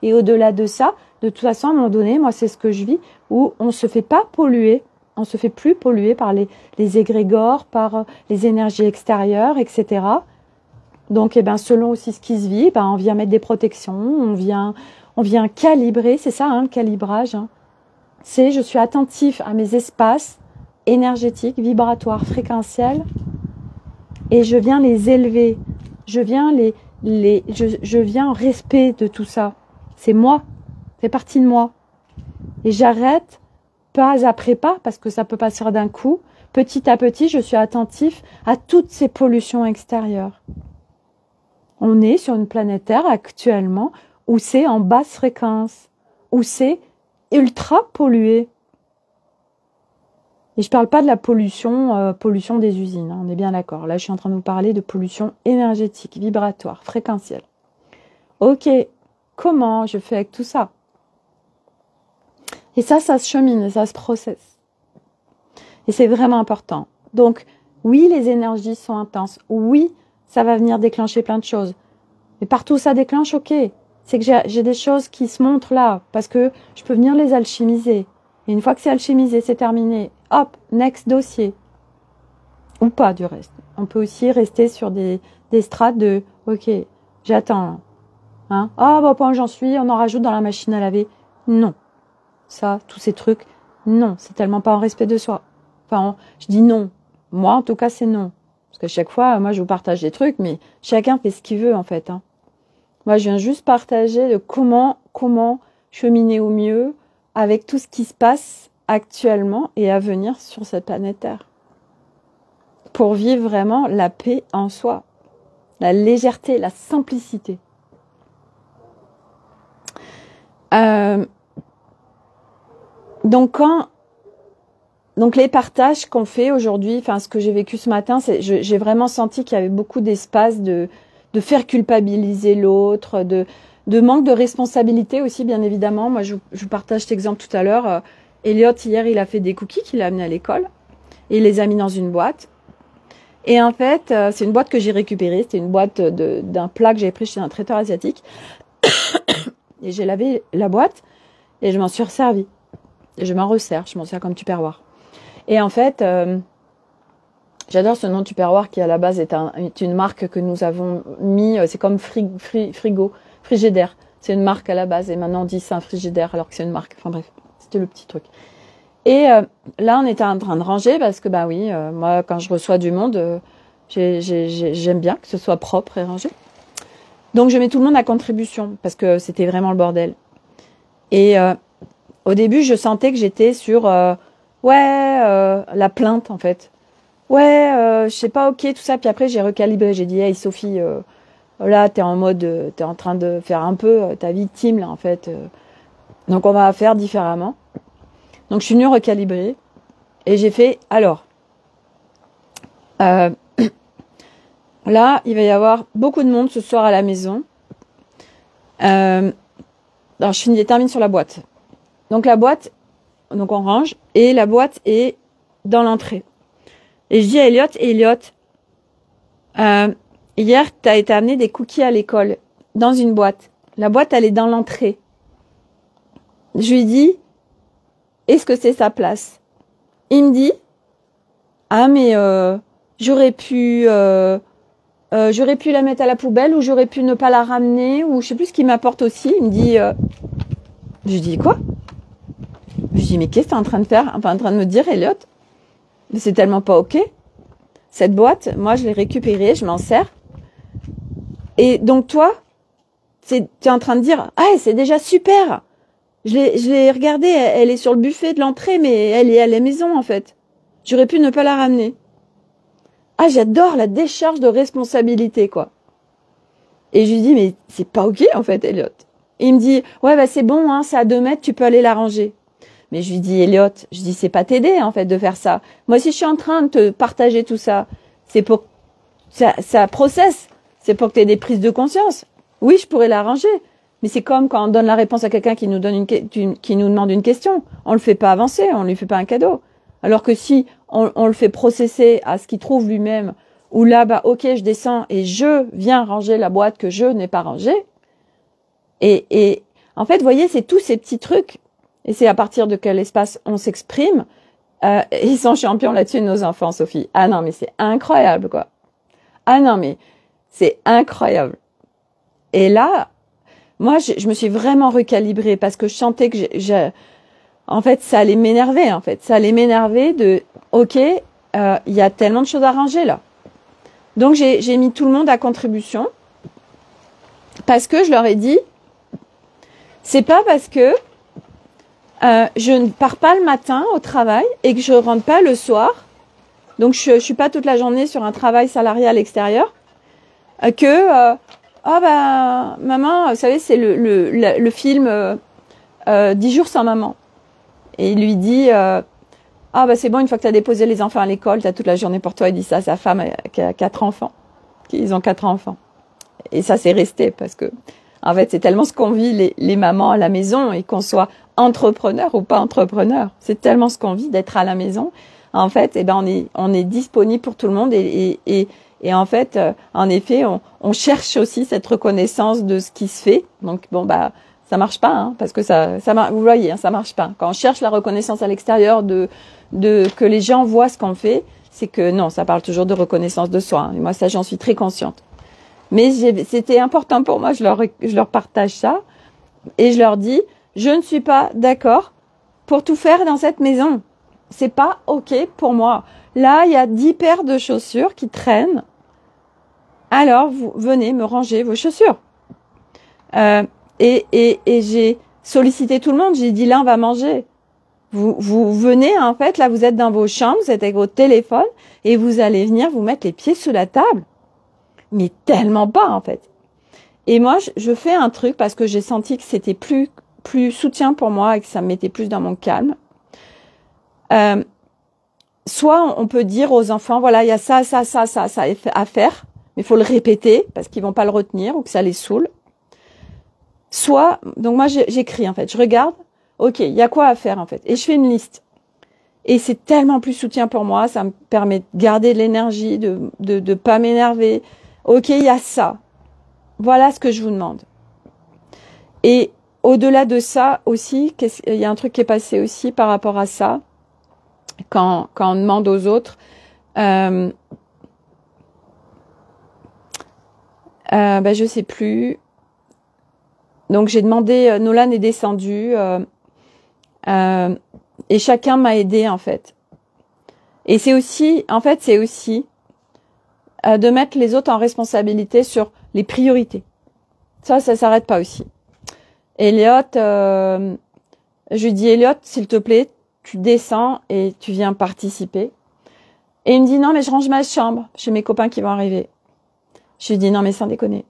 Et au-delà de ça, de toute façon, à un moment donné, moi, c'est ce que je vis, où on se fait pas polluer, on se fait plus polluer par les égrégores, par les énergies extérieures, etc. Donc, eh ben, selon aussi ce qui se vit, ben, on vient mettre des protections, on vient calibrer, c'est ça, hein, le calibrage. Hein. C'est, je suis attentif à mes espaces énergétiques, vibratoires, fréquentiels, et je viens les élever. Je viens je viens en respect de tout ça. C'est moi, c'est partie de moi. Et j'arrête pas après pas, parce que ça peut pas se faire d'un coup. Petit à petit, je suis attentif à toutes ces pollutions extérieures. On est sur une planète Terre actuellement où c'est en basse fréquence, où c'est ultra pollué. Et je parle pas de la pollution, pollution des usines, hein, on est bien d'accord. Là, je suis en train de vous parler de pollution énergétique, vibratoire, fréquentielle. Ok, comment je fais avec tout ça? Et ça se chemine, ça se processe. Et c'est vraiment important. Donc, oui, les énergies sont intenses. Oui, ça va venir déclencher plein de choses. Mais partout où ça déclenche, ok. C'est que j'ai des choses qui se montrent là, parce que je peux venir les alchimiser. Et une fois que c'est alchimisé, c'est terminé. Hop, next dossier. Ou pas, du reste. On peut aussi rester sur des strates de, ok, j'attends. Hein? Ah, bah, point j'en suis, on en rajoute dans la machine à laver. Non. Ça, tous ces trucs, non. C'est tellement pas en respect de soi. Enfin, je dis non. Moi, en tout cas, c'est non. Parce que chaque fois, moi, je vous partage des trucs, mais chacun fait ce qu'il veut, en fait. Hein. Moi, je viens juste partager de comment cheminer au mieux avec tout ce qui se passe actuellement et à venir sur cette planète Terre. Pour vivre vraiment la paix en soi, la légèreté, la simplicité. Donc les partages qu'on fait aujourd'hui, enfin ce que j'ai vécu ce matin, j'ai vraiment senti qu'il y avait beaucoup d'espace de faire culpabiliser l'autre, de manque de responsabilité aussi, bien évidemment. Moi, je vous partage cet exemple tout à l'heure. Elliot, hier, il a fait des cookies qu'il a amenés à l'école et il les a mis dans une boîte. Et en fait, c'est une boîte que j'ai récupérée. C'était une boîte d'un plat que j'avais pris chez un traiteur asiatique. Et j'ai lavé la boîte et je m'en suis resservie. Et je m'en resserre, je m'en sers comme tupperware. Et en fait, j'adore ce nom tupperware qui à la base est une marque que nous avons mis, c'est comme frigo, frigidaire. C'est une marque à la base et maintenant on dit c'est un frigidaire alors que c'est une marque. Enfin bref, c'était le petit truc. Et là on était en train de ranger parce que bah oui, moi quand je reçois du monde, j'aime bien que ce soit propre et rangé. Donc je mets tout le monde à contribution parce que c'était vraiment le bordel. Et au début je sentais que j'étais sur la plainte en fait. Je sais pas, ok, tout ça. Puis après, j'ai recalibré. J'ai dit, hey Sophie, là, t'es en mode, t'es en train de faire un peu ta victime, là, en fait. Donc, on va faire différemment. Donc, je suis venue recalibrer. Et j'ai fait, alors, là, il va y avoir beaucoup de monde ce soir à la maison. Alors, je termine sur la boîte. Donc, la boîte, donc on range. Et la boîte est dans l'entrée. Et je dis à Elliot, hier, tu as été amené des cookies à l'école, dans une boîte. La boîte, elle est dans l'entrée. Je lui dis, est-ce que c'est sa place? Il me dit, ah mais j'aurais pu la mettre à la poubelle ou j'aurais pu ne pas la ramener ou je sais plus ce qu'il m'apporte aussi. Il me dit, je lui dis quoi? Je lui dis, mais qu'est-ce que tu es en train de faire? Enfin, en train de me dire, Elliot? Mais c'est tellement pas ok. Cette boîte, moi, je l'ai récupérée, je m'en sers. Et donc, toi, tu es en train de dire, ah, c'est déjà super. Je l'ai regardée, elle est sur le buffet de l'entrée, mais elle est à la maison, en fait. J'aurais pu ne pas la ramener. Ah, j'adore la décharge de responsabilité, quoi. Et je lui dis, mais c'est pas ok, en fait, Elliot. Et il me dit, ouais, bah, c'est bon, hein, c'est à 2 mètres, tu peux aller la ranger. Mais je lui dis, Elliot, je dis, c'est pas t'aider, en fait, de faire ça. Moi, si je suis en train de te partager tout ça, c'est pour, ça processe. C'est pour que tu aies des prises de conscience. Oui, je pourrais l'arranger. Mais c'est comme quand on donne la réponse à quelqu'un qui nous donne qui nous demande une question. On le fait pas avancer, on lui fait pas un cadeau. Alors que si on le fait processer à ce qu'il trouve lui-même, Ou là, bah, ok, je descends et je viens ranger la boîte que je n'ai pas rangée. Et en fait, vous voyez, c'est tous ces petits trucs. Et c'est à partir de quel espace on s'exprime. Ils sont champions là-dessus, nos enfants, Sophie. Ah non, mais c'est incroyable, quoi. Ah non, mais c'est incroyable. Et là, moi, je me suis vraiment recalibrée parce que je sentais que en fait, ça allait m'énerver, en fait. Ça allait m'énerver de, ok, il y a tellement de choses à ranger, là. Donc, j'ai mis tout le monde à contribution parce que je leur ai dit, c'est pas parce que je ne pars pas le matin au travail et que je rentre pas le soir, donc je suis pas toute la journée sur un travail salarié à l'extérieur, que bah maman, vous savez, c'est le film 10 jours sans maman, et il lui dit bah c'est bon, une fois que tu as déposé les enfants à l'école, tu as toute la journée pour toi. Il dit ça à sa femme qui a 4 enfants, ils ont 4 enfants, et ça c'est resté parce que en fait c'est tellement ce qu'on vit les mamans à la maison, et qu'on soit entrepreneur ou pas entrepreneur, c'est tellement ce qu'on vit d'être à la maison. En fait, on est disponible pour tout le monde, et en fait, en effet, on cherche aussi cette reconnaissance de ce qui se fait. Donc bon, bah ça marche pas, hein, parce que vous voyez, hein, ça marche pas. Quand on cherche la reconnaissance à l'extérieur de que les gens voient ce qu'on fait, c'est que non, ça parle toujours de reconnaissance de soi, hein, et moi ça, j'en suis très consciente. Mais c'était important pour moi, je leur partage ça, et je leur dis, je ne suis pas d'accord pour tout faire dans cette maison. C'est pas ok pour moi. Là, il y a 10 paires de chaussures qui traînent. Alors, vous venez me ranger vos chaussures. Et j'ai sollicité tout le monde. J'ai dit, là, on va manger. Vous venez, en fait, là, vous êtes dans vos chambres, vous êtes avec votre téléphone, et vous allez venir vous mettre les pieds sous la table. Mais tellement pas, en fait. Et moi, je fais un truc parce que j'ai senti que c'était plus soutien pour moi et que ça me mettait plus dans mon calme. Soit on peut dire aux enfants, voilà, il y a ça à faire, mais il faut le répéter parce qu'ils vont pas le retenir ou que ça les saoule. Soit, donc moi j'écris en fait, je regarde, ok, il y a quoi à faire en fait, et je fais une liste. Et c'est tellement plus soutien pour moi, ça me permet de garder de l'énergie, de pas m'énerver. Ok, il y a ça. Voilà ce que je vous demande. Et au-delà de ça aussi, il y a un truc qui est passé aussi par rapport à ça. Quand on demande aux autres, je sais plus. Donc j'ai demandé, Nolan est descendu, et chacun m'a aidé en fait. Et c'est aussi de mettre les autres en responsabilité sur les priorités. Ça s'arrête pas aussi. Elliot, je lui dis, Elliot, s'il te plaît, tu descends et tu viens participer. Et il me dit, non, mais je range ma chambre chez mes copains qui vont arriver. Je lui dis, non, mais sans déconner.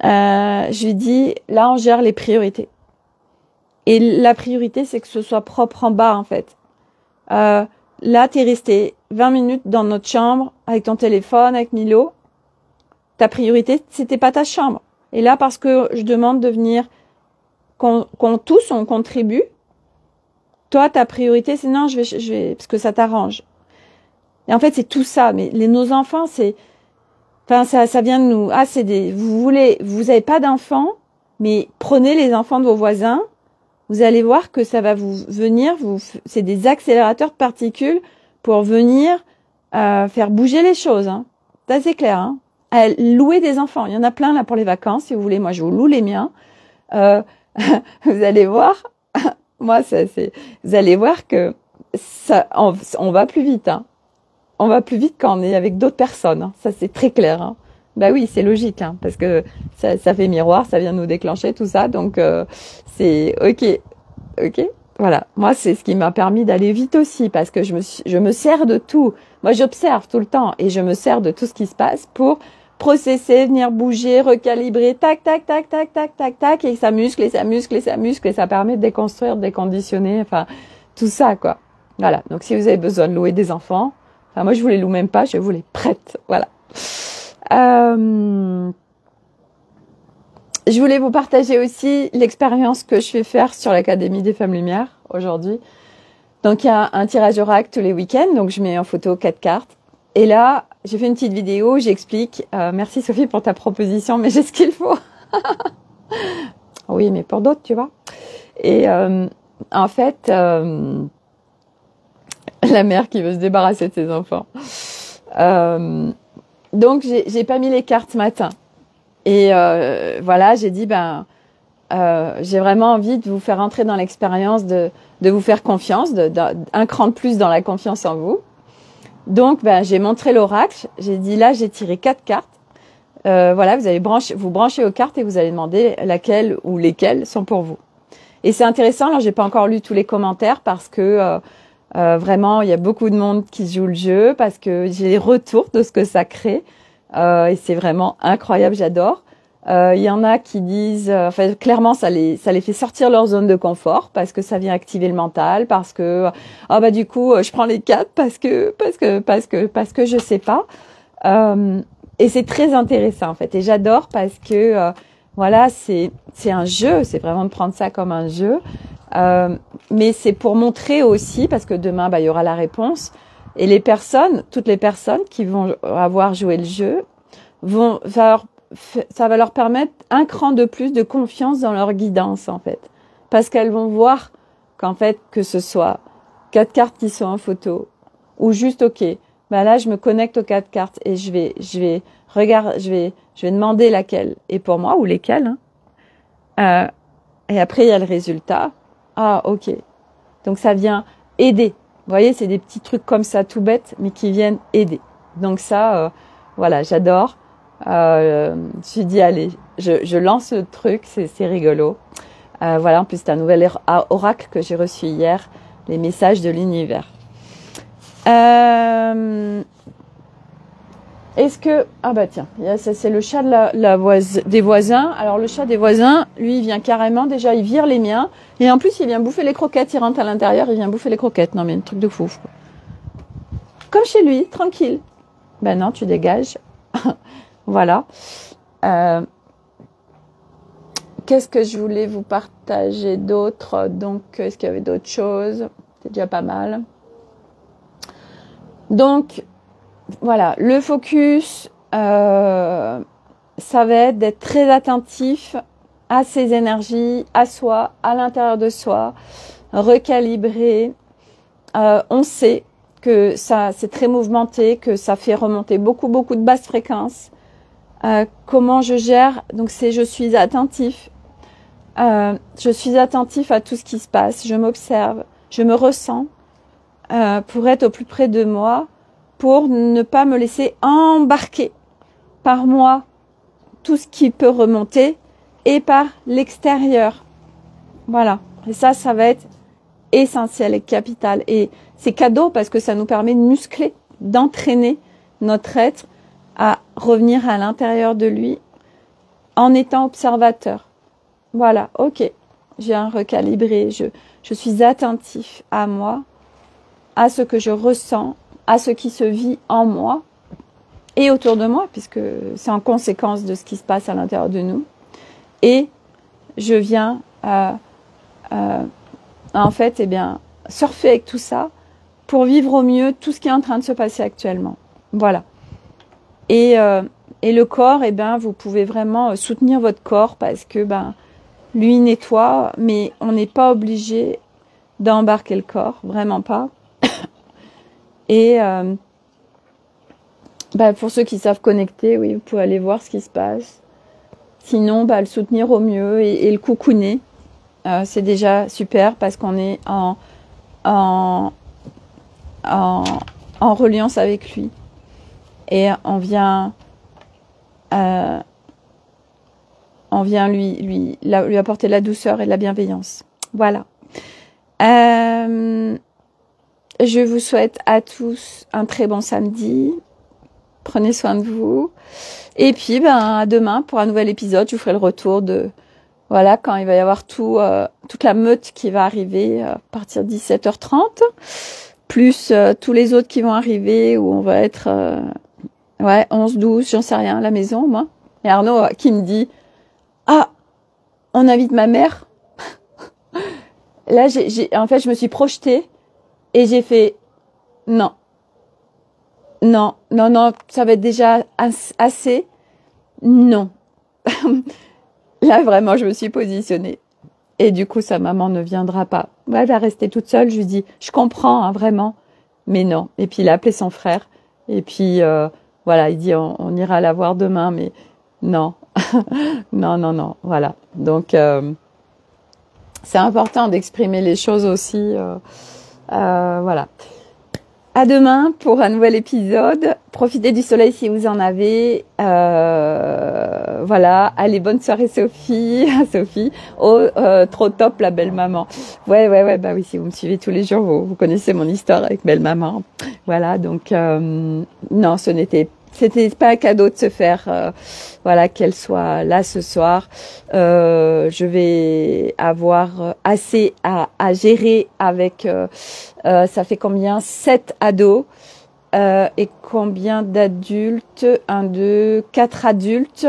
Je lui dis, là, on gère les priorités. Et la priorité, c'est que ce soit propre en bas, en fait. Là, t'es resté 20 minutes dans notre chambre avec ton téléphone, avec Milo. Ta priorité, c'était pas ta chambre. Et là, parce que je demande de venir, qu'on tous, on contribue. Toi, ta priorité, c'est non, je vais, parce que ça t'arrange. Et en fait, c'est tout ça. Mais nos enfants, ça vient de nous. Ah, vous avez pas d'enfants, mais prenez les enfants de vos voisins. Vous allez voir que ça va c'est des accélérateurs de particules pour venir faire bouger les choses. Hein. Ça, c'est clair. Hein. Louer des enfants. Il y en a plein là pour les vacances, si vous voulez. Moi, je vous loue les miens. Vous allez voir. Moi, vous allez voir que ça, on va plus vite. Hein. On va plus vite quand on est avec d'autres personnes. Hein. Ça, c'est très clair. Hein. Bah oui, c'est logique, hein, parce que ça fait miroir, ça vient nous déclencher tout ça. Donc, c'est ok. Voilà. Moi, c'est ce qui m'a permis d'aller vite aussi, parce que je me sers de tout. Moi, j'observe tout le temps et je me sers de tout ce qui se passe pour processer, venir bouger, recalibrer, tac, et ça muscle, et ça permet de déconstruire, de déconditionner, enfin, tout ça, quoi. Voilà. Donc, si vous avez besoin de louer des enfants, enfin, moi, je vous les loue même pas, je vous les prête. Voilà. Je voulais vous partager aussi l'expérience que je fais faire sur l'Académie des Femmes Lumière aujourd'hui. Donc, il y a un tirage oracle tous les week-ends, donc je mets en photo 4 cartes. Et là, j'ai fait une petite vidéo, j'explique, merci Sophie pour ta proposition, mais j'ai ce qu'il faut. Oui, mais pour d'autres, tu vois. Et en fait, la mère qui veut se débarrasser de ses enfants. Donc, j'ai pas mis les cartes ce matin. Et voilà, j'ai dit, j'ai vraiment envie de vous faire entrer dans l'expérience, de vous faire confiance, un cran de plus dans la confiance en vous. Donc, j'ai montré l'oracle. J'ai dit, là, j'ai tiré 4 cartes. Voilà, vous allez vous brancher aux cartes et vous allez demander laquelle ou lesquelles sont pour vous. Et c'est intéressant, alors j'ai pas encore lu tous les commentaires parce que vraiment, il y a beaucoup de monde qui joue le jeu, parce que j'ai les retours de ce que ça crée. Et c'est vraiment incroyable, j'adore. Il y en a qui disent, clairement, ça les fait sortir leur zone de confort parce que ça vient activer le mental, parce que du coup, je prends les 4 parce que je sais pas. Et c'est très intéressant en fait. Et j'adore parce que voilà, c'est un jeu. C'est vraiment de prendre ça comme un jeu. Mais c'est pour montrer aussi, parce que demain, il y aura la réponse. Et toutes les personnes qui vont avoir joué le jeu ça va leur permettre un cran de plus de confiance dans leur guidance, en fait. Parce qu'elles vont voir qu'en fait, que ce soit 4 cartes qui sont en photo, ou juste, ok, là, je me connecte aux 4 cartes et je vais demander laquelle est pour moi, ou lesquelles, hein. Et après, il y a le résultat. Ah, ok. Donc, ça vient aider. Vous voyez, c'est des petits trucs comme ça, tout bêtes, mais qui viennent aider. Donc ça, voilà, j'adore. Je me suis dit, allez, je lance le truc, c'est rigolo. Voilà, en plus, c'est un nouvel oracle que j'ai reçu hier, les messages de l'univers. Est-ce que... tiens, c'est le chat des voisins. Alors, le chat des voisins, lui, il vient carrément, déjà, il vire les miens. Et en plus, il vient bouffer les croquettes. Il rentre à l'intérieur, il vient bouffer les croquettes. Non, mais un truc de fou. Comme chez lui, tranquille. Non, tu dégages. Voilà. Qu'est-ce que je voulais vous partager d'autre? Donc, est-ce qu'il y avait d'autres choses? C'est déjà pas mal. Donc, voilà, le focus, ça va être d'être très attentif à ses énergies, à soi, à l'intérieur de soi, recalibrer. On sait que ça, c'est très mouvementé, que ça fait remonter beaucoup de basses fréquences. Comment je gère? Donc je suis attentif. Je suis attentif à tout ce qui se passe. Je m'observe, je me ressens pour être au plus près de moi, pour ne pas me laisser embarquer par moi, tout ce qui peut remonter, et par l'extérieur. Voilà. Et ça va être essentiel et capital. Et c'est cadeau parce que ça nous permet de muscler, d'entraîner notre être à revenir à l'intérieur de lui en étant observateur. Voilà, ok. Je viens recalibrer. Je suis attentif à moi, à ce que je ressens, à ce qui se vit en moi et autour de moi, puisque c'est en conséquence de ce qui se passe à l'intérieur de nous. Et je viens en fait, surfer avec tout ça pour vivre au mieux tout ce qui est en train de se passer actuellement. Voilà. Et le corps, vous pouvez vraiment soutenir votre corps parce que lui nettoie, mais on n'est pas obligé d'embarquer le corps, vraiment pas. Et pour ceux qui savent connecter, oui, vous pouvez aller voir ce qui se passe. Sinon, le soutenir au mieux et le coucouner. C'est déjà super parce qu'on est en reliance avec lui. Et on vient lui apporter la douceur et la bienveillance. Voilà. Je vous souhaite à tous un très bon samedi. Prenez soin de vous. Et puis, à demain pour un nouvel épisode. Je vous ferai le retour de... Voilà, quand il va y avoir toute la meute qui va arriver à partir de 17h30. Plus tous les autres qui vont arriver où on va être... 11, 12, j'en sais rien, à la maison, moi. Et Arnaud qui me dit « Ah, on invite ma mère ?» Là, en fait, je me suis projetée et j'ai fait « Non. non, non, non, ça va être déjà assez. Non. Là, vraiment, je me suis positionnée. Et du coup, sa maman ne viendra pas. Elle va rester toute seule. Je lui dis, je comprends, hein, vraiment. Mais non. Et puis, il a appelé son frère. Et puis, voilà, il dit, on ira la voir demain. Mais non. Non, non, non. Voilà. Donc, c'est important d'exprimer les choses aussi. Voilà. À demain pour un nouvel épisode. Profitez du soleil si vous en avez. Voilà. Allez, bonne soirée Sophie. Sophie. Oh, trop top la belle maman. Ouais. Bah oui, si vous me suivez tous les jours, vous connaissez mon histoire avec belle maman. Voilà. Donc non, c'était pas un cadeau de se faire. Voilà, qu'elle soit là ce soir. Je vais avoir assez à gérer avec. Ça fait combien? 7 ados et combien d'adultes? 1, 2, 4 adultes.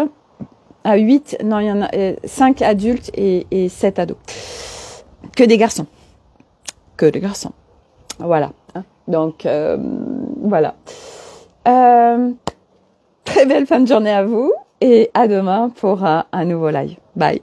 8, non, il y en a 5 adultes et 7 ados. Que des garçons. Que des garçons. Voilà. Donc, voilà. Très belle fin de journée à vous et à demain pour un nouveau live. Bye.